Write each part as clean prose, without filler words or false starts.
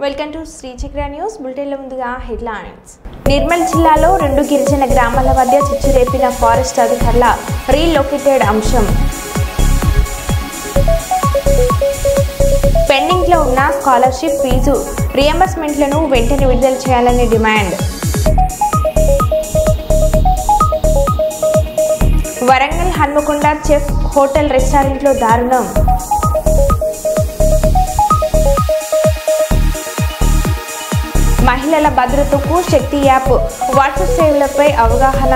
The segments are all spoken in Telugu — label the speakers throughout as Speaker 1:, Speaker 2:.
Speaker 1: వెల్కమ్ టు శ్రీ చక్ర న్యూస్ బులెటిన్ లో ముందుగా హెడ్లైన్స్. నిర్మల్ జిల్లాలో 2 గిరిజన గ్రామాల మధ్య చిచ్చు రేపిన ఫారెస్ట్ అధికారుల రీలొకేటెడ్ అంశం. పెండింగ్ లో ఉన్న స్కాలర్షిప్ ఫీజు రియంబర్స్మెంట్లను వెంటనే విడుదల చేయాలని demand. Warangal Hanamkonda chef hotel రెస్టారెంట్లో దారుణం. మహిళల భద్రతకు శక్తి యాప్ వాట్సాప్ సేవలపై అవగాహన.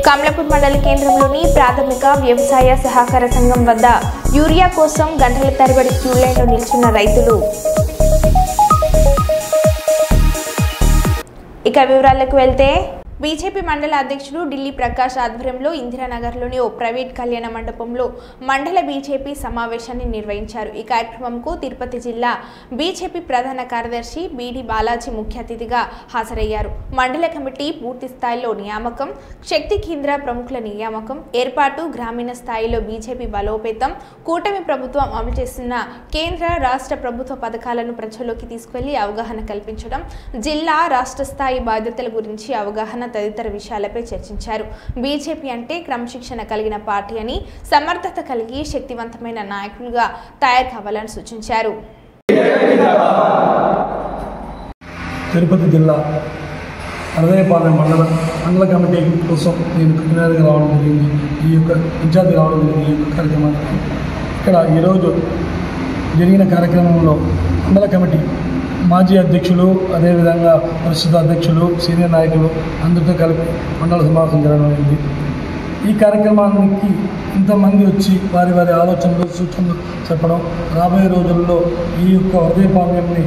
Speaker 1: కమలాపూర్ మండల కేంద్రంలోని ప్రాథమిక వ్యవసాయ సహకార సంఘం వద్ద యూరియా కోసం గంటల తరబడి క్యూ లైన్లో నిల్చున్న రైతులు. ఇక వివరాలకు వెళ్తే బీజేపీ మండల అధ్యక్షుడు ఢిల్లీ ప్రకాష్ ఆధ్వర్యంలో ఇందిరానగర్లోని ఓ ప్రైవేట్ కళ్యాణ మండపంలో మండల బీజేపీ సమావేశాన్ని నిర్వహించారు. ఈ కార్యక్రమంకు తిరుపతి జిల్లా బీజేపీ ప్రధాన కార్యదర్శి బీడి బాలాజీ ముఖ్య అతిథిగా హాజరయ్యారు. మండల కమిటీ పూర్తి స్థాయిలో నియామకం, శక్తి కేంద్ర ప్రముఖుల నియామకం, ఏర్పాటు, గ్రామీణ స్థాయిలో బీజేపీ బలోపేతం, కూటమి ప్రభుత్వం అమలు చేస్తున్న కేంద్ర రాష్ట్ర ప్రభుత్వ పథకాలను ప్రజల్లోకి తీసుకెళ్లి అవగాహన కల్పించడం, జిల్లా రాష్ట్ర స్థాయి బాధ్యతల గురించి అవగాహన తదితర విషయాలపై చర్చించారు. బీజేపీ అంటే క్రమశిక్షణ కలిగిన పార్టీ అని, సమర్థత కలిగి శక్తివంతమైన నాయకులుగా తయారు కావాలని సూచించారు.
Speaker 2: తిరుపతి జిల్లా అరదయపాలెం మండల కమిటీ కోసం నేను కన్వీనర్గా రావడం జరిగింది. ఈ యొక్క ఇన్ఛార్జ్ రావడం జరిగింది. ఈ యొక్క కార్యక్రమానికి ఇక్కడ ఈరోజు జరిగిన కార్యక్రమంలో మండల కమిటీ మాజీ అధ్యక్షులు, అదేవిధంగా ప్రస్తుత అధ్యక్షులు, సీనియర్ నాయకులు అందరితో కలిపి మండల సమావేశం జరగడం. ఈ కార్యక్రమానికి ఇంతమంది వచ్చి వారి వారి ఆలోచనలు, సూచనలు చెప్పడం, రాబోయే రోజుల్లో ఈ యొక్క హృదయపాలెంని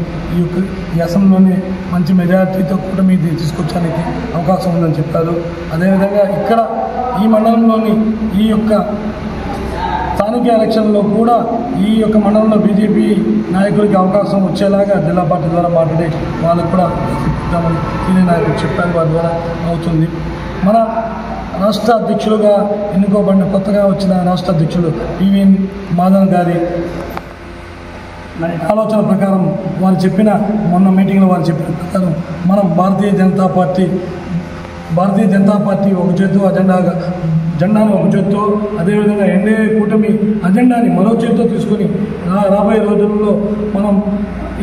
Speaker 2: ఈ అసెంబ్లీలోని మంచి మెజారిటీతో కూడా మీరు తీసుకొచ్చడానికి అవకాశం ఉందని చెప్పారు. అదేవిధంగా ఇక్కడ ఈ మండలంలోని ఈ యొక్క స్థానిక ఎలక్షన్లో కూడా ఈ యొక్క మండలంలో బీజేపీ నాయకులకి అవకాశం వచ్చేలాగా జిల్లా పార్టీ ద్వారా మాట్లాడి వాళ్ళకు కూడా సీనియర్ నాయకులు చెప్పారు. వారి ద్వారా అవుతుంది. మన రాష్ట్ర అధ్యక్షులుగా ఎన్నుకోబడిన కొత్తగా వచ్చిన రాష్ట్ర అధ్యక్షులు పివిఎన్ మాధవ్ గారి ఆలోచన ప్రకారం వారు చెప్పిన మొన్న మీటింగ్లో వారు చెప్పిన ప్రకారం మనం భారతీయ జనతా పార్టీ ఒక చేతు జెండాను ఒక చేత్తో, అదేవిధంగా ఎన్డీఏ కూటమి అజెండాని మరో చేతితో తీసుకొని రాబోయే రోజుల్లో మనం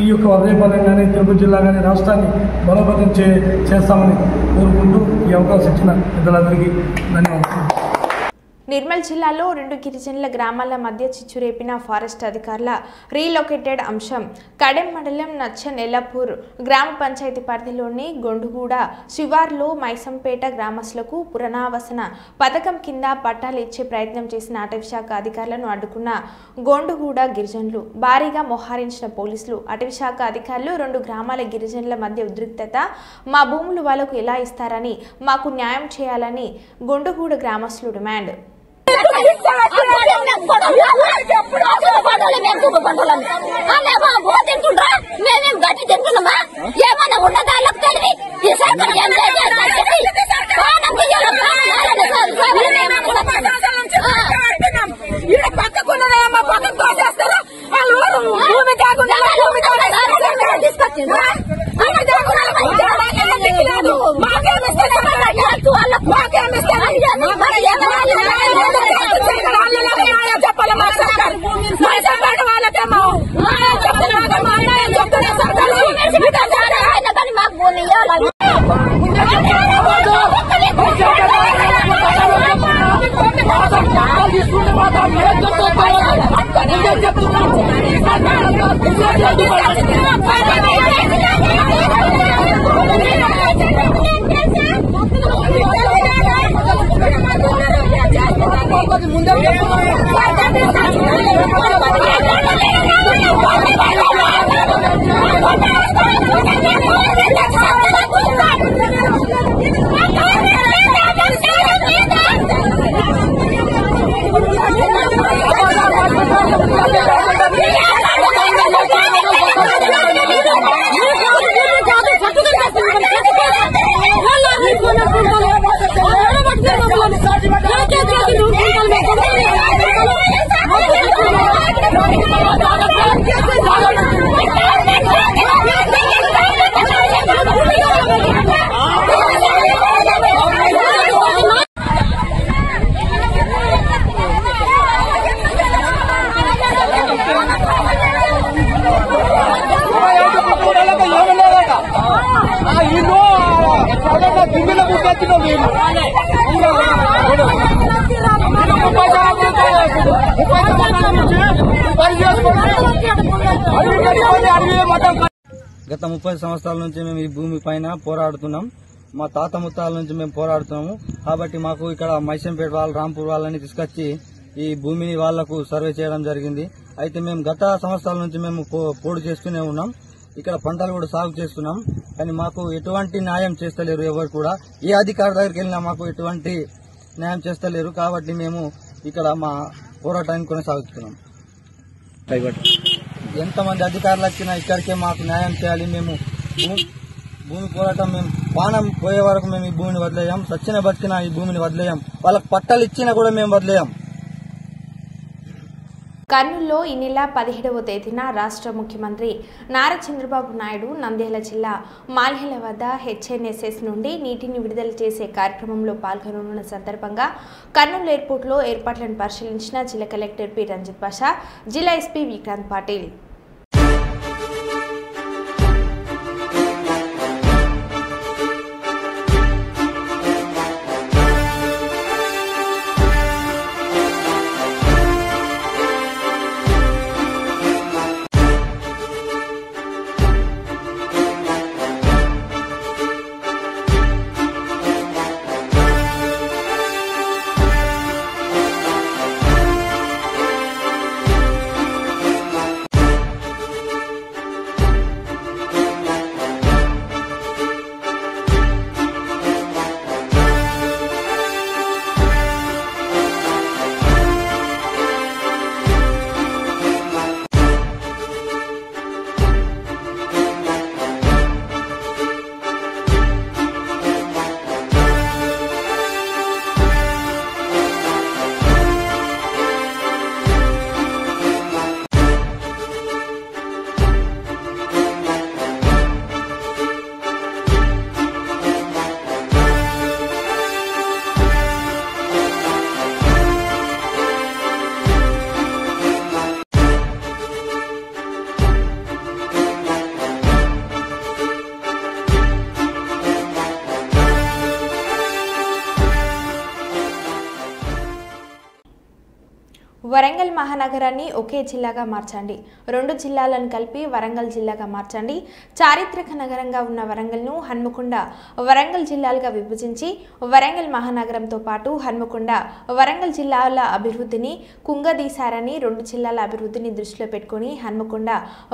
Speaker 2: ఈ యొక్క హృదయపాలెం కానీ, తిరుపతి జిల్లా కానీ, రాష్ట్రాన్ని బలోపేతం చేస్తామని కోరుకుంటూ ఈ అవకాశం ఇచ్చిన పెద్దలందరికీ ధన్యవాదాలు.
Speaker 1: నిర్మల్ జిల్లాలో 2 గిరిజనుల గ్రామాల మధ్య చిచ్చురేపిన ఫారెస్ట్ అధికారుల రీలొకేటెడ్ అంశం. కడెం మండలం నచ్చన్ ఎల్లపూర్ గ్రామ పంచాయతీ పరిధిలోని గొండుగూడ శివార్లో మైసంపేట గ్రామస్తులకు పునరావాసన పథకం కింద పట్టాలు ఇచ్చే ప్రయత్నం చేసిన అటవీశాఖ అధికారులను అడ్డుకున్న గొండుగూడ గిరిజనులు, భారీగా మోహరించిన పోలీసులు. అటవీశాఖ అధికారులు 2 గ్రామాల గిరిజనుల మధ్య ఉద్రిక్తత, మా భూములు వాళ్లకు ఎలా ఇస్తారని, మాకు న్యాయం చేయాలని గొండుగూడ గ్రామస్తులు డిమాండ్.
Speaker 3: Gracias. గత 30 సంవత్సరాల నుంచి మేము ఈ భూమి పైన పోరాడుతున్నాం. మా తాత ముత్తాల నుంచి మేము పోరాడుతున్నాము. కాబట్టి మాకు ఇక్కడ మైసంపేట వాళ్ళు, రాంపూర్ వాళ్ళని తీసుకొచ్చి ఈ భూమిని వాళ్లకు సర్వే చేయడం జరిగింది. అయితే మేము గత సంవత్సరాల నుంచి మేము పోడు చేస్తూనే ఉన్నాం. ఇక్కడ పంటలు కూడా సాగు చేస్తున్నాం. కానీ మాకు ఎటువంటి న్యాయం చేస్తలేరు. ఎవరు కూడా ఏ అధికారి దగ్గరికి వెళ్ళినా మాకు ఎటువంటి న్యాయం చేస్తలేరు. కాబట్టి మేము ఇక్కడ మా పోరాటాన్ని కొనసాగుతున్నాం. ఎంతమంది అధికారులు వచ్చినా ఇక్కడికే మాకు న్యాయం చేయాలి. మేము భూమి పోరాటం మేము పానం పోయే వరకు మేము ఈ భూమిని వదిలేయం. సచ్చిన బతికినా ఈ భూమిని వదిలేయం. వాళ్ళకి పట్టాలు ఇచ్చినా కూడా మేము వదిలేయం.
Speaker 1: కర్నూలులో ఈ నెల 17వ తేదీన రాష్ట్ర ముఖ్యమంత్రి నారా చంద్రబాబు నాయుడు నంద్యాల జిల్లా మాల్హెల వద్ద హెచ్ఎన్ఎస్ఎస్ నుండి నీటిని విడుదల చేసే కార్యక్రమంలో పాల్గొననున్న సందర్భంగా కర్నూలు ఎయిర్పోర్టులో ఏర్పాట్లను పరిశీలించిన జిల్లా కలెక్టర్ పి రంజిత్ బాషా, జిల్లా ఎస్పీ విక్రాంత్ పాటిల్. వరంగల్ మహానగరాన్ని ఒకే జిల్లాగా మార్చండి. 2 జిల్లాలను కలిపి వరంగల్ జిల్లాగా మార్చండి. చారిత్రక నగరంగా ఉన్న వరంగల్ను హన్మకొండ, వరంగల్ జిల్లాలుగా విభజించి వరంగల్ మహానగరంతో పాటు హన్మకొండ, వరంగల్ జిల్లాల అభివృద్ధిని కుంగదీశారని 2 జిల్లాల అభివృద్ధిని దృష్టిలో పెట్టుకుని హన్మకొండ,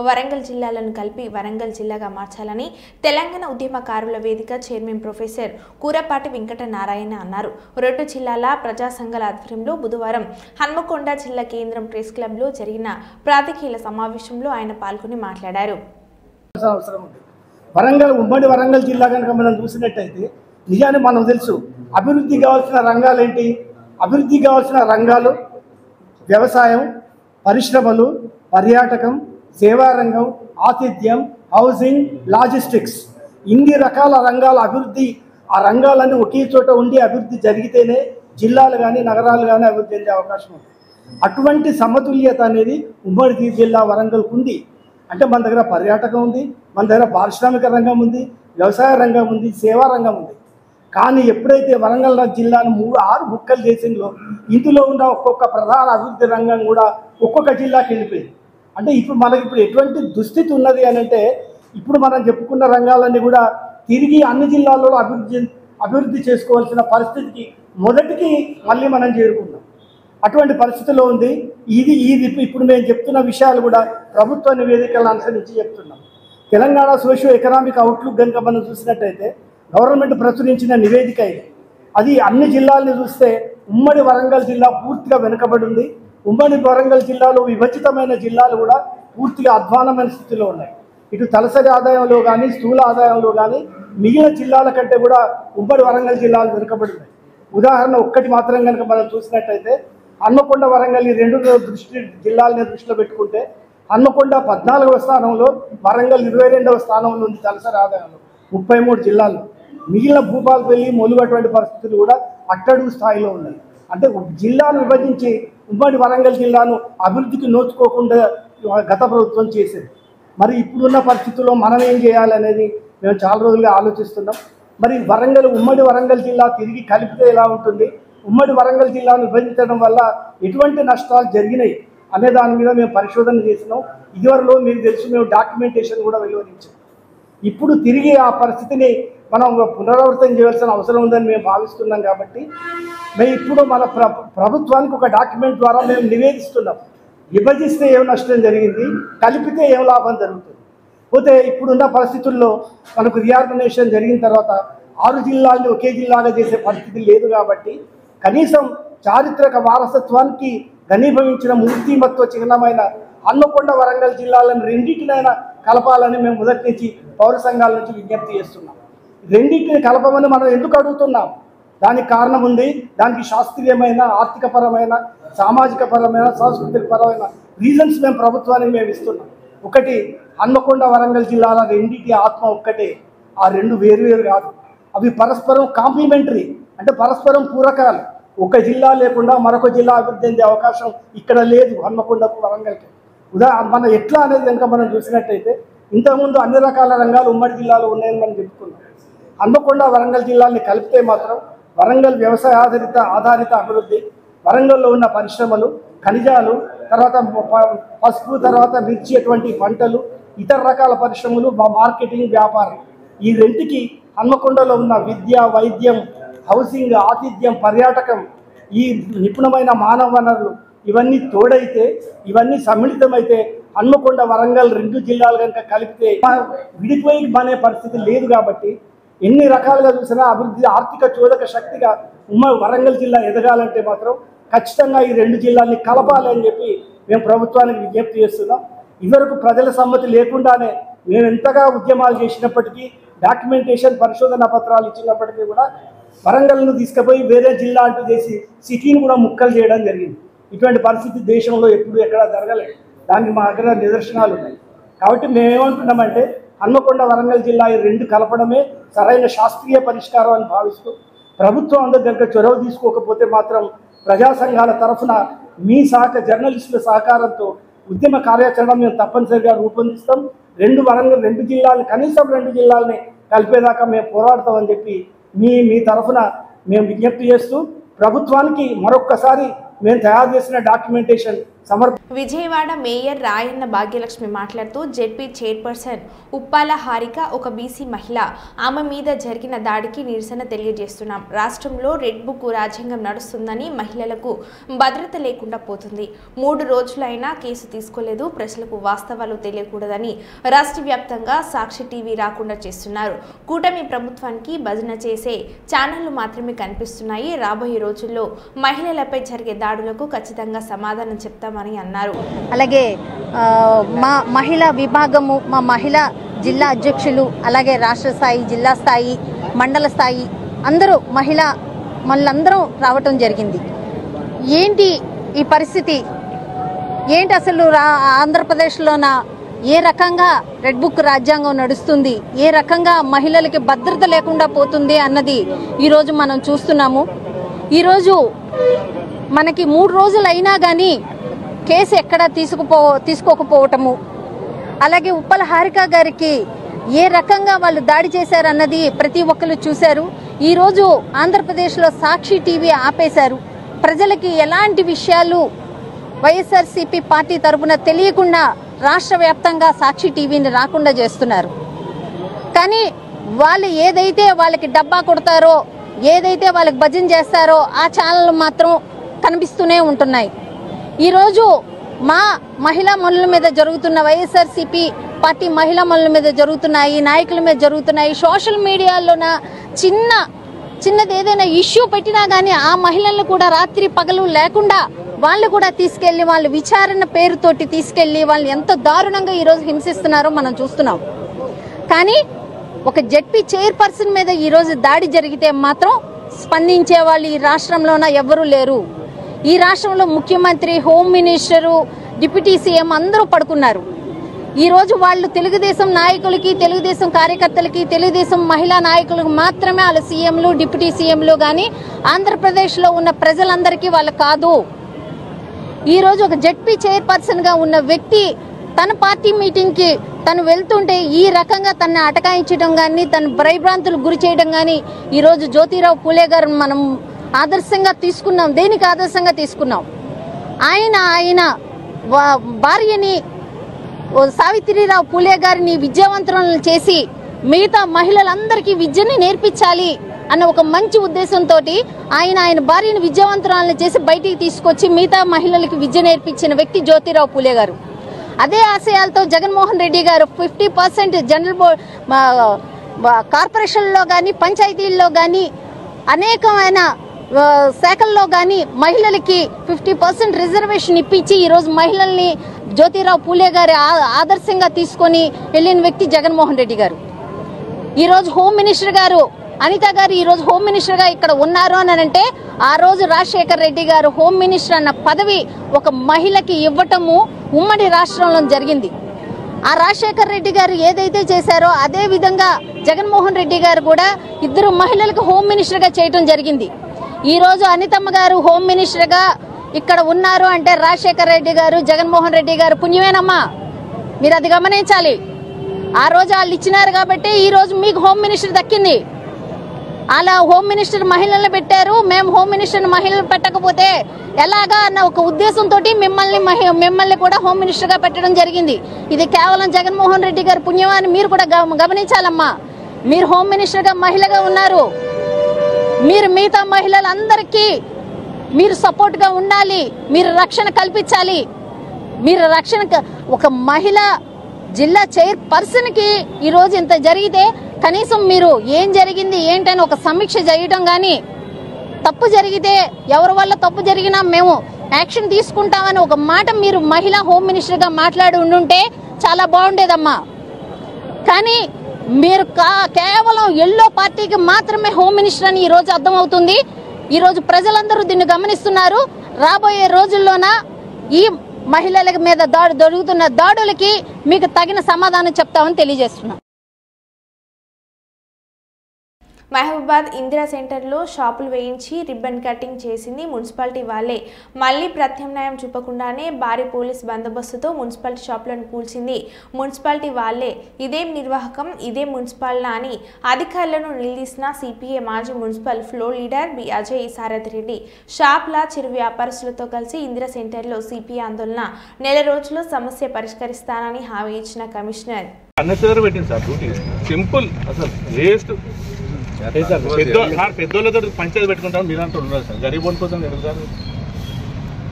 Speaker 1: వరంగల్ జిల్లాలను కలిపి వరంగల్ జిల్లాగా మార్చాలని తెలంగాణ ఉద్యమకారుల వేదిక చైర్మన్ ప్రొఫెసర్ కూరపాటి వెంకట నారాయణ అన్నారు. 2 జిల్లాల ప్రజా సంఘాల ఆధ్వర్యంలో బుధవారం హన్మకొండ జిల్లా కేంద్రం ప్రెస్ క్లబ్ లో జరిగిన ప్రాతికేయ సమావేశంలో ఆయన పాల్గొని మాట్లాడారు.
Speaker 4: వరంగల్ ఉమ్మడి వరంగల్ జిల్లా కనుక మనం చూసినట్టయితే నిజాన్ని మనం తెలుసు అభివృద్ధి కావాల్సిన రంగాలు ఏంటి? అభివృద్ధి కావాల్సిన రంగాలు వ్యవసాయం, పరిశ్రమలు, పర్యాటకం, సేవా రంగం, ఆతిథ్యం, హౌసింగ్, లాజిస్టిక్స్, ఇన్ని రకాల రంగాల అభివృద్ధి. ఆ రంగాలన్నీ ఒకే చోట ఉండి అభివృద్ధి జరిగితేనే జిల్లాలు కానీ నగరాలు కానీ అభివృద్ధి చెందే అవకాశం ఉంది. అటువంటి సమతుల్యత అనేది ఉమ్మడి జిల్లా వరంగల్కు ఉంది. అంటే మన దగ్గర పర్యాటకం ఉంది, మన దగ్గర పారిశ్రామిక రంగం ఉంది, వ్యవసాయ రంగం ఉంది, సేవా రంగం ఉంది. కానీ ఎప్పుడైతే వరంగల్ జిల్లాను 6 ముక్కలు చేసిందో ఇందులో ఉన్న ఒక్కొక్క ప్రధాన అభివృద్ధి రంగం కూడా ఒక్కొక్క జిల్లాకి వెళ్ళిపోయింది. అంటే ఇప్పుడు ఎటువంటి దుస్థితి ఉన్నది అని అంటే ఇప్పుడు మనం చెప్పుకున్న రంగాలన్నీ కూడా తిరిగి అన్ని జిల్లాల్లో అభివృద్ధి చేసుకోవాల్సిన పరిస్థితికి మొదటికి మళ్ళీ మనం చేరుకున్నాం. అటువంటి పరిస్థితిలో ఉంది. ఇది ఇప్పుడు మేము చెప్తున్న విషయాలు కూడా ప్రభుత్వ నివేదికలను అనుసరించి చెప్తున్నాం. తెలంగాణ సోషియో ఎకనామిక్ అవుట్లుక్ కనుక మనం చూసినట్టయితే గవర్నమెంట్ ప్రచురించిన నివేదిక ఇది. అది అన్ని జిల్లాలను చూస్తే ఉమ్మడి వరంగల్ జిల్లా పూర్తిగా వెనుకబడి ఉంది. ఉమ్మడి వరంగల్ జిల్లాలో విభజితమైన జిల్లాలు కూడా పూర్తిగా అధ్వానమైన స్థితిలో ఉన్నాయి. ఇటు తలసరి ఆదాయంలో కానీ స్థూల ఆదాయంలో కానీ మిగిలిన జిల్లాల కంటే కూడా ఉమ్మడి వరంగల్ జిల్లాలు వెనుకబడి ఉన్నాయి. ఉదాహరణ ఒక్కటి మాత్రం కనుక మనం చూసినట్టయితే హన్మకొండ, వరంగల్ ఈ 2 జిల్లాలని దృష్టిలో పెట్టుకుంటే హన్మకొండ 14వ స్థానంలో, వరంగల్ 22వ స్థానంలో ఉంది తలసరి ఆదాయంలో 33 జిల్లాల్లో. మిగిలిన భూపాలపల్లి, ములుగు అటువంటి పరిస్థితులు కూడా అట్టడుగు స్థాయిలో ఉన్నాయి. అంటే జిల్లాను విభజించి ఉమ్మడి వరంగల్ జిల్లాను అభివృద్ధికి నోచుకోకుండా గత ప్రభుత్వం చేసేది. మరి ఇప్పుడున్న పరిస్థితుల్లో మనం ఏం చేయాలనేది మేము చాలా రోజులుగా ఆలోచిస్తున్నాం. మరి ఉమ్మడి వరంగల్ జిల్లా తిరిగి కలిపితే ఎలా ఉంటుంది, ఉమ్మడి వరంగల్ జిల్లాను విభజించడం వల్ల ఎటువంటి నష్టాలు జరిగినాయి అనే దాని మీద మేము పరిశోధన చేసినాం. ఇదివరలో మీకు తెలుసు మేము డాక్యుమెంటేషన్ కూడా వెలువరించాం. ఇప్పుడు తిరిగి ఆ పరిస్థితిని మనం పునరావృతం చేయాల్సిన అవసరం ఉందని మేము భావిస్తున్నాం. కాబట్టి మేము ఇప్పుడు మన ప్రభుత్వానికి ఒక డాక్యుమెంట్ ద్వారా మేము నివేదిస్తున్నాం. విభజిస్తే ఏం నష్టం జరిగింది, కలిపితే ఏం లాభం జరుగుతుంది. పోతే ఇప్పుడున్న పరిస్థితుల్లో మనకు రీఆర్గనైజేషన్ జరిగిన తర్వాత 6 జిల్లాల్ని ఒకే జిల్లాగా చేసే పరిస్థితి లేదు. కాబట్టి కనీసం చారిత్రక వారసత్వానికి ఘనీభవించిన మూర్తిమత్వ చిహ్నమైన హన్మకొండ వరంగల్ జిల్లాలను రెండింటినైనా కలపాలని మేము మొదటి నుంచి పౌర సంఘాల నుంచి విజ్ఞప్తి చేస్తున్నాం. రెండింటిని కలపమని మనం ఎందుకు అడుగుతున్నాం? దానికి కారణం ఉంది. దానికి శాస్త్రీయమైన, ఆర్థికపరమైన, సామాజిక పరమైన, సాంస్కృతిక పరమైన రీజన్స్ మేము ప్రభుత్వానికి మేము ఇస్తున్నాం. ఒకటి, హన్మకొండ వరంగల్ జిల్లాల రెండింటి ఆత్మ ఒక్కటే, ఆ రెండు వేరు కాదు. అవి పరస్పరం కాంప్లిమెంటరీ, అంటే పరస్పరం పూరకాలు. ఒక జిల్లా లేకుండా మరొక జిల్లా అభివృద్ధి చెందే అవకాశం ఇక్కడ లేదు హన్మకొండకు వరంగల్కి. మనం ఎట్లా అనేది కనుక మనం చూసినట్టయితే ఇంతకుముందు అన్ని రకాల రంగాలు ఉమ్మడి జిల్లాలో ఉన్నాయని మనం చెప్పుకున్నాం. హన్మకొండ వరంగల్ జిల్లాల్ని కలిపితే మాత్రం వరంగల్ వ్యవసాయ ఆధారిత అభివృద్ధి, వరంగల్లో ఉన్న పరిశ్రమలు, ఖనిజాలు, తర్వాత పసుపు, తర్వాత మిర్చి అటువంటి పంటలు, ఇతర రకాల పరిశ్రమలు, మార్కెటింగ్, వ్యాపారం, ఈ రెంటికి హన్మకొండలో ఉన్న విద్య, వైద్యం, హౌసింగ్, ఆతిథ్యం, పర్యాటకం, ఈ నిపుణమైన మానవ వనరులు ఇవన్నీ తోడైతే, ఇవన్నీ సమ్మిళితమైతే హన్మకొండ వరంగల్ 2 జిల్లాలు కనుక కలిపితే విడిపోయి అనే పరిస్థితి లేదు. కాబట్టి ఎన్ని రకాలుగా చూసినా అభివృద్ధి, ఆర్థిక చోదక శక్తిగా వరంగల్ జిల్లా ఎదగాలంటే మాత్రం ఖచ్చితంగా ఈ 2 జిల్లాల్ని కలపాలి అని చెప్పి మేము ప్రభుత్వానికి విజ్ఞప్తి చేస్తున్నాం. ఇదివరకు ప్రజల సమ్మతి లేకుండానే మేము ఎంతగా ఉద్యమాలు చేసినప్పటికీ, డాక్యుమెంటేషన్, పరిశోధన పత్రాలు ఇచ్చినప్పటికీ కూడా వరంగల్ను తీసుకుపోయి వేరే జిల్లా అంటూ చేసి సిటీని కూడా ముక్కలు చేయడం జరిగింది. ఇటువంటి పరిస్థితి దేశంలో ఎప్పుడు ఎక్కడా జరగలేదు. దానికి మా దగ్గర నిదర్శనాలు ఉన్నాయి. కాబట్టి మేమేమంటున్నామంటే హన్మకొండ వరంగల్ జిల్లా ఈ 2 కలపడమే సరైన శాస్త్రీయ పరిష్కారం అని భావిస్తూ, ప్రభుత్వం అందరి దగ్గర చొరవ తీసుకోకపోతే మాత్రం ప్రజా సంఘాల తరఫున మీ జర్నలిస్టుల సహకారంతో ఉద్యమ కార్యాచరణ మేము తప్పనిసరిగా రూపొందిస్తాం. 2 జిల్లాలు, కనీసం 2 జిల్లాలని కలిపేదాకా మేము పోరాడతామని చెప్పి మీ తరఫున మేము విజ్ఞప్తి చేస్తూ, ప్రభుత్వానికి మరొక్కసారి మేము తయారు చేసిన డాక్యుమెంటేషన్
Speaker 1: విజయవాడ మేయర్ రాయన్న భాగ్యలక్ష్మి మాట్లాడుతూ జెడ్పీ చైర్పర్సన్ ఉప్పాల హారిక ఒక బీసీ మహిళ, ఆమె మీద జరిగిన దాడికి నిరసన తెలియజేస్తున్నాం. రాష్ట్రంలో రెడ్ బుక్ రాజ్యాంగం నడుస్తుందని, మహిళలకు భద్రత లేకుండా పోతుంది. 3 రోజులైనా కేసు తీసుకోలేదు. ప్రజలకు వాస్తవాలు తెలియకూడదని రాష్ట్ర వ్యాప్తంగా సాక్షి టీవీ రాకుండా చేస్తున్నారు. కూటమి ప్రభుత్వానికి భజన చేసే ఛానళ్లు మాత్రమే కనిపిస్తున్నాయి. రాబోయే రోజుల్లో మహిళలపై జరిగే దాడులకు ఖచ్చితంగా సమాధానం చెప్తామని అన్నారు.
Speaker 5: అలాగే మా మహిళా విభాగము, మా మహిళా జిల్లా అధ్యక్షులు, అలాగే రాష్ట్ర స్థాయి, జిల్లా స్థాయి, మండల స్థాయి అందరూ మళ్ళందరం రావటం జరిగింది. ఏంటి ఈ పరిస్థితి, ఏంటి అసలు ఆంధ్రప్రదేశ్లోన ఏ రకంగా రెడ్ బుక్ రాజ్యాంగం నడుస్తుంది, ఏ రకంగా మహిళలకి భద్రత లేకుండా పోతుంది అన్నది ఈరోజు మనం చూస్తున్నాము. ఈరోజు మనకి 3 రోజులు అయినా కానీ కేసు ఎక్కడా తీసుకోకపోవటము, అలాగే ఉప్పల హారిక గారికి ఏ రకంగా వాళ్ళు దాడి చేశారన్నది ప్రతి ఒక్కరు చూశారు. ఈరోజు ఆంధ్రప్రదేశ్లో సాక్షి టీవీ ఆపేశారు. ప్రజలకి ఎలాంటి విషయాలు వైఎస్ఆర్సీపీ పార్టీ తరఫున తెలియకుండా రాష్ట్ర వ్యాప్తంగా సాక్షి టీవీని రాకుండా చేస్తున్నారు. కానీ వాళ్ళు ఏదైతే వాళ్ళకి డబ్బా కొడతారో, ఏదైతే వాళ్ళకి భజన చేస్తారో ఆ ఛానల్ మాత్రం కనిపిస్తూనే ఉంటున్నాయి. ఈరోజు మా మహిళా మనుల మీద జరుగుతున్న, వైఎస్ఆర్సీపీ పార్టీ మహిళా మనుల మీద జరుగుతున్నాయి, నాయకుల మీద జరుగుతున్నాయి. సోషల్ మీడియాలోన చిన్నది ఏదైనా ఇష్యూ పెట్టినా కానీ ఆ మహిళలను కూడా రాత్రి పగలు లేకుండా వాళ్ళు కూడా తీసుకెళ్లి, వాళ్ళు విచారణ పేరుతోటి తీసుకెళ్లి వాళ్ళు ఎంత దారుణంగా ఈరోజు హింసిస్తున్నారో మనం చూస్తున్నాం. కానీ ఒక జెడ్పీ చైర్పర్సన్ మీద ఈరోజు దాడి జరిగితే మాత్రం స్పందించే వాళ్ళు ఈ రాష్ట్రంలోన ఎవరూ లేరు. ఈ రాష్ట్రంలో ముఖ్యమంత్రి, హోమ్ మినిస్టరు, డిప్యూటీ సీఎం అందరూ పడుకున్నారు. ఈరోజు వాళ్ళు తెలుగుదేశం నాయకులకి, తెలుగుదేశం కార్యకర్తలకి, తెలుగుదేశం మహిళా నాయకులకు మాత్రమే వాళ్ళ సీఎంలు, డిప్యూటీ సీఎంలు, కానీ ఆంధ్రప్రదేశ్లో ఉన్న ప్రజలందరికీ వాళ్ళు కాదు. ఈరోజు ఒక జెడ్పీ చైర్పర్సన్గా ఉన్న వ్యక్తి తన పార్టీ మీటింగ్కి తను వెళ్తుంటే ఈ రకంగా తనని అటకాయించడం కానీ, తన భయభ్రాంతులకు గురి చేయడం కానీ ఈరోజు జ్యోతిరావు పూలే గారు మనం ఆదర్శంగా తీసుకున్నాం. దేనికి ఆదర్శంగా తీసుకున్నాం? ఆయన భార్యని సావిత్రిరావు పూలే గారిని విద్యావంతులను చేసి మిగతా మహిళలందరికీ విద్యని నేర్పించాలి అన్న ఒక మంచి ఉద్దేశంతో ఆయన భార్యను విద్యావంతురాలను చేసి బయటికి తీసుకొచ్చి మిగతా మహిళలకు విద్య నేర్పించిన వ్యక్తి జ్యోతిరావు పూలే గారు. అదే ఆశయాలతో జగన్మోహన్ రెడ్డి గారు 50% జనరల్ కార్పొరేషన్లో కానీ పంచాయతీల్లో కానీ అనేకమైన శాఖల్లో కానీ మహిళలకి 50% రిజర్వేషన్ ఇప్పించి ఈరోజు మహిళల్ని జ్యోతిరావు పూలే గారి ఆదర్శంగా తీసుకొని వెళ్ళిన వ్యక్తి జగన్మోహన్ రెడ్డి గారు. ఈరోజు హోమ్ మినిస్టర్ గారు అనిత గారు ఈరోజు హోమ్ మినిస్టర్ గా ఇక్కడ ఉన్నారు అని అంటే ఆ రోజు రాజశేఖర్ రెడ్డి గారు హోమ్ మినిస్టర్ అన్న పదవి ఒక మహిళకి ఇవ్వటము ఉమ్మడి రాష్ట్రంలో జరిగింది. ఆ రాజశేఖర్ రెడ్డి గారు ఏదైతే చేశారో అదే విధంగా జగన్మోహన్ రెడ్డి గారు కూడా ఇద్దరు మహిళలకు హోమ్ మినిస్టర్ గా చేయటం జరిగింది. ఈ రోజు అనితమ్మ గారు హోమ్ మినిస్టర్ గా ఇక్కడ ఉన్నారు అంటే రాజశేఖర్ రెడ్డి గారు జగన్మోహన్ రెడ్డి గారు పుణ్యమేనమ్మా, మీరు అది గమనించాలి. ఆ రోజు వాళ్ళు ఇచ్చినారు కాబట్టి ఈ రోజు మీకు హోమ్ మినిస్టర్ దక్కింది. అలా హోమ్ మినిస్టర్ మహిళలను పెట్టారు, మేము హోమ్ మినిస్టర్ మహిళలు పెట్టకపోతే ఎలాగా అన్న ఒక ఉద్దేశంతో మిమ్మల్ని కూడా హోమ్ మినిస్టర్ గా పెట్టడం జరిగింది. ఇది కేవలం జగన్మోహన్ రెడ్డి గారి పుణ్యమని మీరు కూడా గమనించాలమ్మా. మీరు హోమ్ మినిస్టర్ గా మహిళగా ఉన్నారు, మీరు మిగతా మహిళలందరికీ మీరు సపోర్ట్ గా ఉండాలి, మీరు రక్షణ కల్పించాలి. మీరు రక్షణ ఒక మహిళ జిల్లా చైర్పర్సన్ కి ఈ రోజు ఇంత జరిగితే కనీసం మీరు ఏం జరిగింది ఏంటని ఒక సమీక్ష చేయడం గాని, తప్పు జరిగితే ఎవరి వల్ల తప్పు జరిగినా మేము యాక్షన్ తీసుకుంటామని ఒక మాట మీరు మహిళా హోమ్ మినిస్టర్ గా మాట్లాడి ఉండుంటే చాలా బాగుండేదమ్మా. కానీ మీరు కేవలం ఎల్లో పార్టీకి మాత్రమే హోమ్ మినిస్టర్ అని ఈ రోజు అర్థమవుతుంది. ఈ రోజు ప్రజలందరూ దీన్ని గమనిస్తున్నారు. రాబోయే రోజుల్లోన ఈ మహిళల మీద జరుగుతున్న దాడులకి మీకు తగిన సమాధానం చెప్తామని తెలియజేస్తున్నాం.
Speaker 1: మహబూబాద్ ఇందిరా సెంటర్లో షాపులు వేయించి రిబ్బన్ కటింగ్ చేసింది మున్సిపాలిటీ వాళ్ళే. మళ్లీ ప్రత్యామ్నాయం చూపకుండానే భారీ పోలీస్ బందోబస్తుతో మున్సిపాలిటీ షాపులను కూల్చింది మున్సిపాలిటీ వాళ్ళే. ఇదేం నిర్వాహకం, ఇదే మున్సిపాలిటీ అని అధికారులను నిలదీసిన సిపిఐ మాజీ municipal floor leader B Ajay Sarathi Reddy షాప్ల చిరు వ్యాపారస్తులతో కలిసి ఇందిరా సెంటర్లో సిపిఐ ఆందోళన నెల రోజుల్లో సమస్య పరిష్కరిస్తానని హామీ ఇచ్చిన కమిషనర్
Speaker 6: పెద్దోళ్ళతో పంచాయతీ పెట్టుకుంటాం మీరంతా ఉన్నారు సార్. గరీబ్ వాళ్ళ కోసం సార్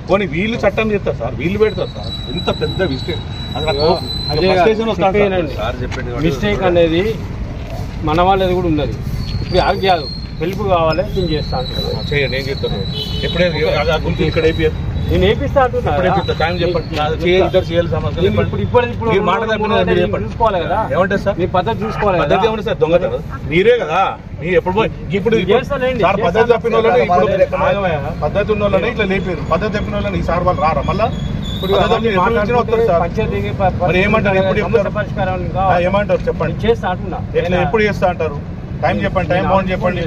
Speaker 6: పోనీ వీళ్ళు చట్టం చేస్తారు సార్, వీళ్ళు పెడతారు సార్. ఎంత పెద్ద
Speaker 7: మిస్టేక్ అనేది మన వాళ్ళది కూడా ఉన్నది. ఇప్పుడు ఆగ్యాదు పిలుపు కావాలి నేను చేస్తా
Speaker 6: చేయండి, ఏం చెప్తాను ఎప్పుడే ఇక్కడ
Speaker 7: నేను వేపిస్తా
Speaker 6: టైం చెప్పండి.
Speaker 7: చూసుకోవాలి కదా,
Speaker 6: ఏమంటారు సార్
Speaker 7: మీ పద్ధతి చూసుకోవాలి.
Speaker 6: పద్ధతి ఏమంటారు సార్, దొంగతనం మీరే కదా. మీ ఎప్పుడు ఇప్పుడు పద్ధతి తప్పిన వాళ్ళని పద్ధతి ఉన్న వాళ్ళని ఇట్లా లేపారు. పద్ధతి తప్పిన వాళ్ళని ఈ సార్ వాళ్ళు రారా మళ్ళా మరి ఏమంటారు, ఎప్పుడు ఏమంటారు చెప్పండి,
Speaker 7: చేస్తా అంటున్నా.
Speaker 6: ఎప్పుడు చేస్తా అంటారు? టైం చెప్పండి, టైం బాగుంది చెప్పండి.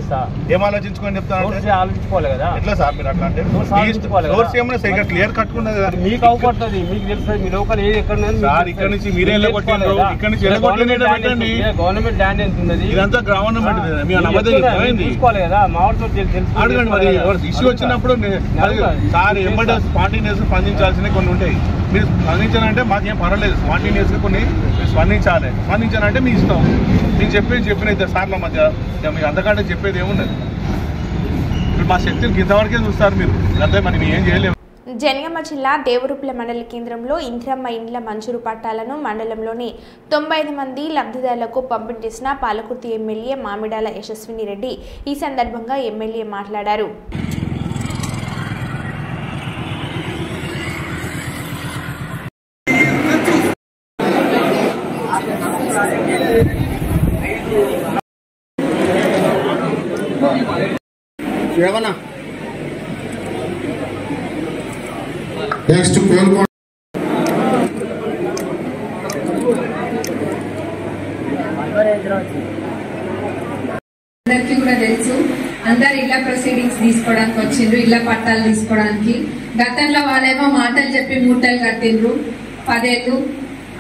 Speaker 6: ఏం ఆలోచించుకొని చెప్తాను
Speaker 7: ఆలోచించుకోవాలి కదా.
Speaker 6: ఎట్లా సార్ మీరు అట్లా అంటే ఏమన్నా క్లియర్ కట్టుకున్నది కదా,
Speaker 7: మీకు అవపడుతుంది, మీకు తెలుస్తుంది. మీ లోకల్ ఏది ఎక్కడ
Speaker 6: సార్ ఇక్కడ నుంచి మీరే వెళ్ళగొట్టారు, ఇక్కడ నుంచి వెళ్ళగొట్టండి.
Speaker 7: గవర్నమెంట్ ల్యాండ్ ఎంత ఉన్నది,
Speaker 6: ఇదంతా గవర్నమెంట్
Speaker 7: చూసుకోవాలి కదా. మా వాళ్ళతో తెలుసు
Speaker 6: అడగండి. మరి ఇష్యూ వచ్చినప్పుడు సార్ ఏమంటే స్పాంటేనియస్ స్పందించాల్సినవి కొన్ని ఉంటాయి. మీరు స్పందించాలంటే మాకేం పర్వాలేదు, స్పాంటేనియస్ గా కొన్ని స్పందించాలి. స్పందించాలంటే మీ ఇష్టం. మీకు చెప్పిన ఇద్దరు సార్ల మధ్య మీకు అంతకంటే చెప్పేది ఏమున్నది? ఇప్పుడు మా శక్తిని ఇంతవరకే చూస్తారు మీరు, అంతే. మరి ఏం చేయలేము.
Speaker 1: జనగామ జిల్లా దేవరూపల మండల కేంద్రంలో ఇందిరమ్మ ఇండ్ల మంజూరు పట్టాలను మండలంలోని 95 మంది లబ్ధిదారులకు పంపిణీ చేసిన పాలకుర్తి ఎమ్మెల్యే మామిడాల యశస్విని రెడ్డి. ఈ సందర్భంగా ఎమ్మెల్యే మాట్లాడారు.
Speaker 8: నెక్స్ట్ కోల్కో
Speaker 9: అందరికీ కూడా తెలుసు. అందరు ఇళ్ల ప్రొసీడింగ్స్ తీసుకోవడానికి వచ్చిండ్రు, ఇళ్ల పట్టాలు తీసుకోవడానికి. గతంలో వాళ్ళేమో మాటలు చెప్పి మూటలు కట్టిండ్రు 10 ఏళ్ళు.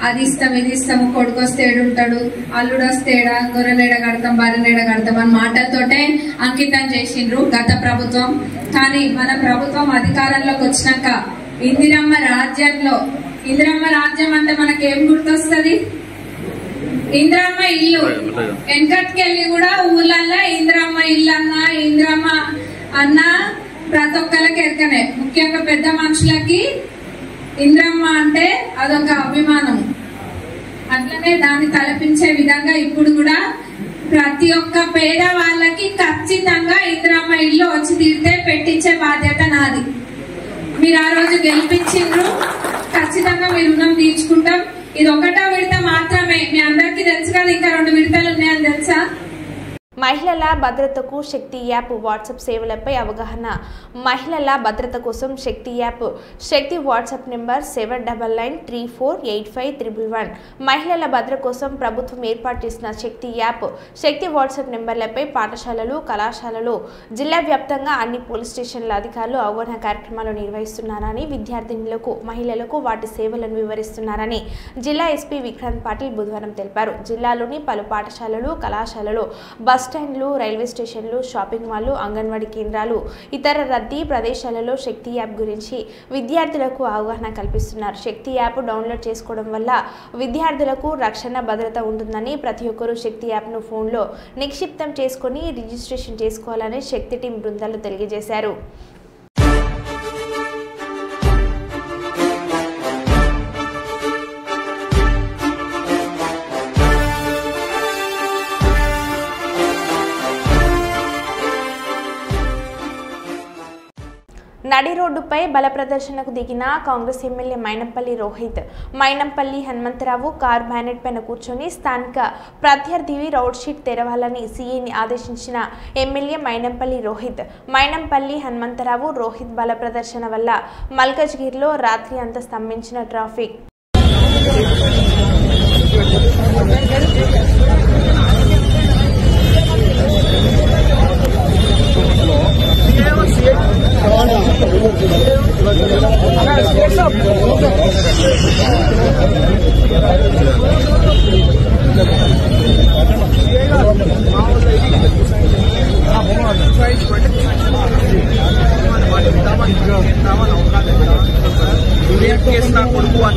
Speaker 9: అది ఇస్తాం, ఇది ఇస్తాము, కొడుకు వస్తే ఏడుంటాడు, అల్లుడు వస్తే ఏడా, గొర్రెనేడ కడతాం, బర్రెనేడ కడతాం అని మాటలతోటే అంకితం చేసిండ్రు గత ప్రభుత్వం. కానీ మన ప్రభుత్వం అధికారంలోకి వచ్చినాక ఇందిరమ్మ రాజ్యం అంటే మనకేం గుర్తొస్తుంది? ఇంద్రమ్మ ఇల్లు వెనకటికెళ్ళి కూడా ఊళ్ళల్లో ఇంద్రమ్మ ఇల్లు ఇంద్రమ్మ అన్న ప్రతి ఒక్కరికి ఎరకనే, ముఖ్యంగా పెద్ద మనుషులకి ఇంద్రమ్మ అంటే అదొక అభిమానం. అట్లనే దాన్ని తలపించే విధంగా ఇప్పుడు కూడా ప్రతి ఒక్క పేద వాళ్ళకి ఖచ్చితంగా ఇంద్రమ్మ ఇల్లు వచ్చి తీరితే పెట్టించే బాధ్యత నాది. మీరు ఆ రోజు గెలిపించిండ్రు, ఖచ్చితంగా మీ రుణం తీర్చుకుంటాం. ఇది ఒకటో విడత మాత్రమే, మీ అందరికీ తెలుసు కదా, ఇంకా 2 విడతలు ఉన్నాయని తెలుసా?
Speaker 1: మహిళల భద్రతకు శక్తి యాప్ వాట్సాప్ సేవలపై అవగాహన. మహిళల భద్రత కోసం శక్తి యాప్. శక్తి వాట్సాప్ నెంబర్ 7993485111. మహిళల భద్రత కోసం ప్రభుత్వం ఏర్పాటు చేసిన శక్తి యాప్. శక్తి వాట్సాప్ నెంబర్లపై పాఠశాలలు, కళాశాలలు, జిల్లా వ్యాప్తంగా అన్ని పోలీస్ స్టేషన్ల అధికారులు అవగాహన కార్యక్రమాలు నిర్వహిస్తున్నారని, విద్యార్థినులకు, మహిళలకు వాటి సేవలను వివరిస్తున్నారని జిల్లా ఎస్పీ విక్రాంత్ పాటిల్ బుధవారం తెలిపారు. జిల్లాలోని పలు పాఠశాలలు, కళాశాలలు, బస్ స్టాండ్లు, రైల్వే స్టేషన్లు, షాపింగ్ మాల్లు, అంగన్వాడీ కేంద్రాలు, ఇతర రద్దీ ప్రదేశాలలో శక్తి యాప్ గురించి విద్యార్థులకు అవగాహన కల్పిస్తున్నారు. శక్తి యాప్ డౌన్లోడ్ చేసుకోవడం వల్ల విద్యార్థులకు రక్షణ, భద్రత ఉంటుందని, ప్రతి ఒక్కరూ శక్తి యాప్ను ఫోన్లో నిక్షిప్తం చేసుకుని రిజిస్ట్రేషన్ చేసుకోవాలని శక్తి టీం బృందాలు తెలియజేశారు. నడి రోడ్డుపై బల ప్రదర్శనకు దిగిన Congress MLA Mainampalli Rohit. Mainampalli Hanumantharao car bonnet పైన కూర్చొని స్థానిక ప్రత్యర్థి రౌడ్ షీట్ తెరవాలని సీఏని ఆదేశించిన ఎమ్మెల్యే మైనంపల్లి రోహిత్. మైనంపల్లి హనుమంతరావు రోహిత్ బల ప్రదర్శన వల్ల మల్కజ్గిరిలో రాత్రి అంతా స్తంభించిన ట్రాఫిక్.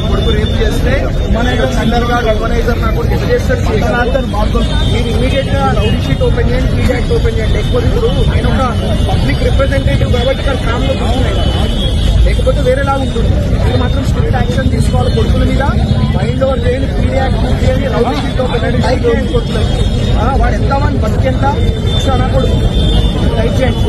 Speaker 10: కొడుకు రేపు చేస్తే సందర్గా ఆర్గనైజర్ నాకు ఎట్లా చేస్తారు మీరు ఇమీడియట్ గా రౌడీ షీట్ ఓపెన్ చేయండి, పీడీ యాక్ట్ ఓపెన్ చేయండి. లేకపోతే ఇప్పుడు నేను ఒక పబ్లిక్ రిప్రజెంటేటివ్ కాబట్టి ఇక్కడ ఫ్యామిలీ కూర్చున్నాయి, లేకపోతే వేరేలా ఉంటుంది. మీరు మాత్రం స్ట్రిక్ట్ యాక్షన్ తీసుకోవాలి కొడుకుల మీద. మైండ్ ఓవర్ చేయండి, పీడీ యాక్ట్ చేయండి, రౌడీ షీట్ ఓపెన్ చేయండి, టైప్ చేయండి కొడుకులకి. వాడు ఎంత మంది బతికెంత నా కొడుకు టైప్ చేయండి.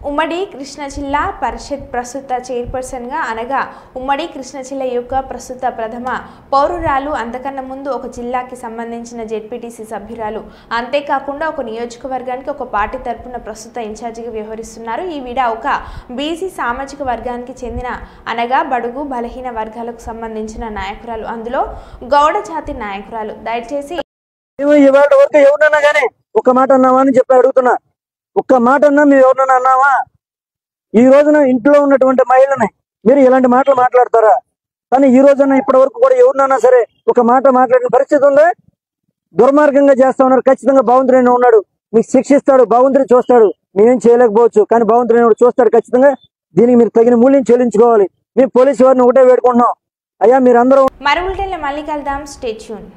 Speaker 1: ఉమ్మడి కృష్ణా జిల్లా పరిషత్ ప్రస్తుత చైర్పర్సన్గా అనగా ఉమ్మడి కృష్ణా జిల్లా యొక్క ప్రస్తుత ప్రథమ పౌరురాలు, అంతకన్నా ముందు ఒక జిల్లాకి సంబంధించిన జెడ్పీటీసీ సభ్యురాలు, అంతేకాకుండా ఒక నియోజకవర్గానికి ఒక పార్టీ తరపున ప్రస్తుత ఇన్ఛార్జిగా వ్యవహరిస్తున్నారు. ఈవిడ ఒక బీసీ సామాజిక వర్గానికి చెందిన అనగా బడుగు బలహీన వర్గాలకు సంబంధించిన నాయకురాలు, అందులో గౌడ జాతి నాయకురాలు. దయచేసి
Speaker 11: ఇవాళ వరకు ఎవరన్నా కానీ ఒక మాట అన్నావా అని చెప్పి అడుగుతున్నా. ఒక్క మాట అన్నా మీరు ఎవరన్నా అన్నావా? ఈ రోజున ఇంట్లో ఉన్నటువంటి మహిళని మీరు ఇలాంటి మాటలు మాట్లాడతారా? కానీ ఈ రోజున ఇప్పటి వరకు కూడా ఎవరినన్నా సరే ఒక మాట మాట్లాడిన పరిస్థితి ఉందా? దుర్మార్గంగా చేస్తా ఉన్నారు. ఖచ్చితంగా భగవంతుడు ఉన్నాడు, మీకు శిక్షిస్తాడు, భగవంతుడు చూస్తాడు. మేమేం చేయలేకపోవచ్చు, కానీ భగవంతుడు చూస్తాడు ఖచ్చితంగా. దీనికి మీరు తగిన మూల్యం చెల్లించుకోవాలి. మీ పోలీసు వారిని ఒకటే వేడుకుంటున్నాం, అయ్యా మీరందరూ
Speaker 1: మరో బులెటిన్లో మళ్ళీ కలుద్దాం. Stay tune.